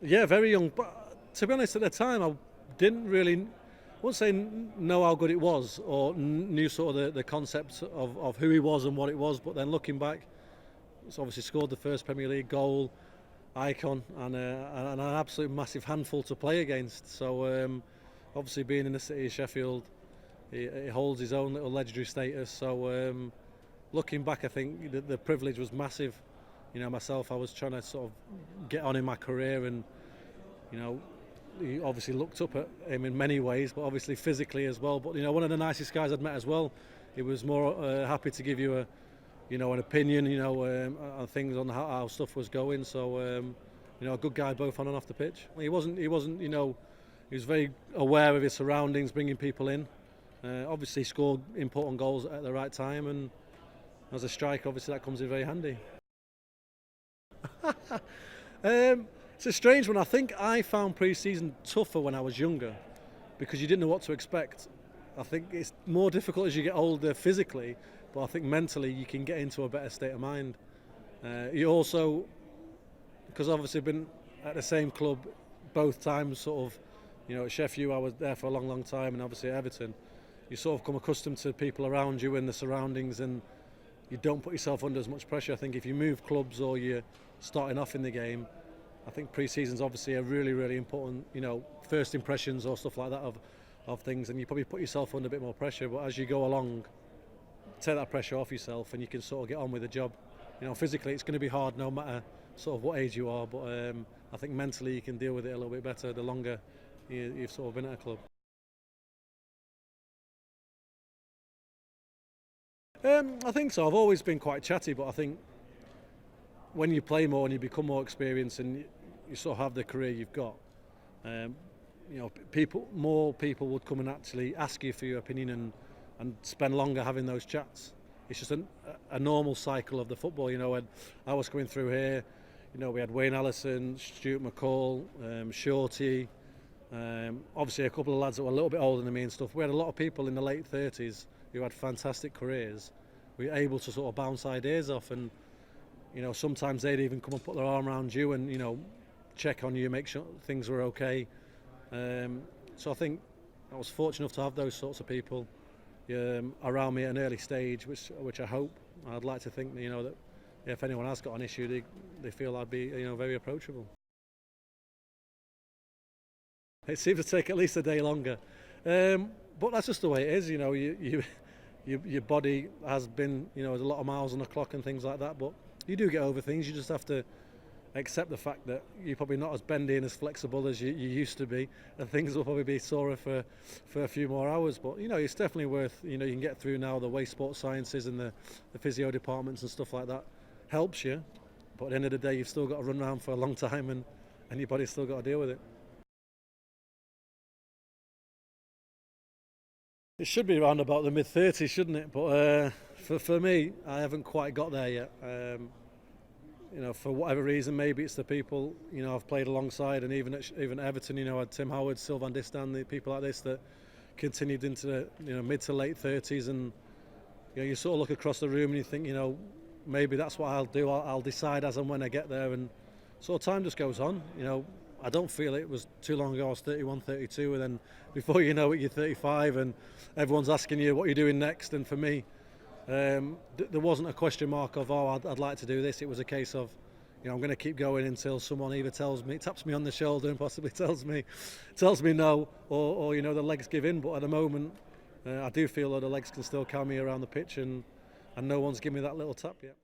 Yeah, very young. But to be honest, at the time, I didn't really, I wouldn't say know how good it was or knew sort of the concept of who he was and what it was. But then looking back, he's obviously scored the first Premier League goal, icon, and an absolute massive handful to play against. So obviously being in the city of Sheffield, he holds his own little legendary status. So looking back, I think the privilege was massive. You know, myself, I was trying to sort of get on in my career, and you know, he obviously looked up at him in many ways, but obviously physically as well. But you know, one of the nicest guys I'd met as well. He was more happy to give you an opinion, on things on how stuff was going. So, a good guy both on and off the pitch. He wasn't, he was very aware of his surroundings, bringing people in. Obviously scored important goals at the right time, and as a striker, obviously that comes in very handy. It's a strange one. I think I found pre-season tougher when I was younger because you didn't know what to expect. I think it's more difficult as you get older physically, but I think mentally you can get into a better state of mind. You also, because obviously I've been at the same club both times, sort of, at Sheffield I was there for a long, long time, and obviously at Everton, you sort of come accustomed to people around you and the surroundings, and you don't put yourself under as much pressure. I think if you move clubs or you're starting off in the game, I think pre-season's obviously a really, really important, first impressions or stuff like that of things, and you probably put yourself under a bit more pressure. But as you go along, take that pressure off yourself, and you can sort of get on with the job. Physically it's going to be hard no matter sort of what age you are, but I think mentally you can deal with it a little bit better the longer you've sort of been at a club. I think so. I've always been quite chatty, but I think when you play more and you become more experienced and you sort of have the career you've got, more people would come and actually ask you for your opinion and spend longer having those chats. It's just a normal cycle of the football. When I was coming through here, we had Wayne Allison, Stuart McCall, Shorty, obviously a couple of lads that were a little bit older than me and stuff. We had a lot of people in the late 30s who had fantastic careers. We were able to sort of bounce ideas off, and sometimes they'd even come and put their arm around you and check on you, make sure things were okay. So I think I was fortunate enough to have those sorts of people around me at an early stage, which I hope, I'd like to think that if anyone has got an issue, they feel I'd be very approachable. It seems to take at least a day longer, but that's just the way it is. Your body has been, there's a lot of miles on the clock and things like that, but you do get over things. You just have to accept the fact that you're probably not as bendy and as flexible as you used to be, and things will probably be sorer for a few more hours. But it's definitely worth, you can get through now. The way sports sciences and the physio departments and stuff like that helps you, but at the end of the day you've still got to run around for a long time, and your body's still got to deal with it. It should be around about the mid-30s, shouldn't it? But for me, I haven't quite got there yet. For whatever reason, maybe it's the people I've played alongside, and even at Everton, I had Tim Howard, Sylvan Distan, the people like this that continued into the mid to late 30s, and you sort of look across the room and you think maybe that's what I'll do. I'll decide as and when I get there, and sort of time just goes on. I don't feel it was too long ago I was 31, 32, and then before you know it you're 35 and everyone's asking you what you're doing next. And for me, there wasn't a question mark of I'd like to do this. It was a case of I'm going to keep going until someone either taps me on the shoulder and possibly tells me no, or the legs give in. But at the moment I do feel that the legs can still carry me around the pitch, and no one's given me that little tap yet.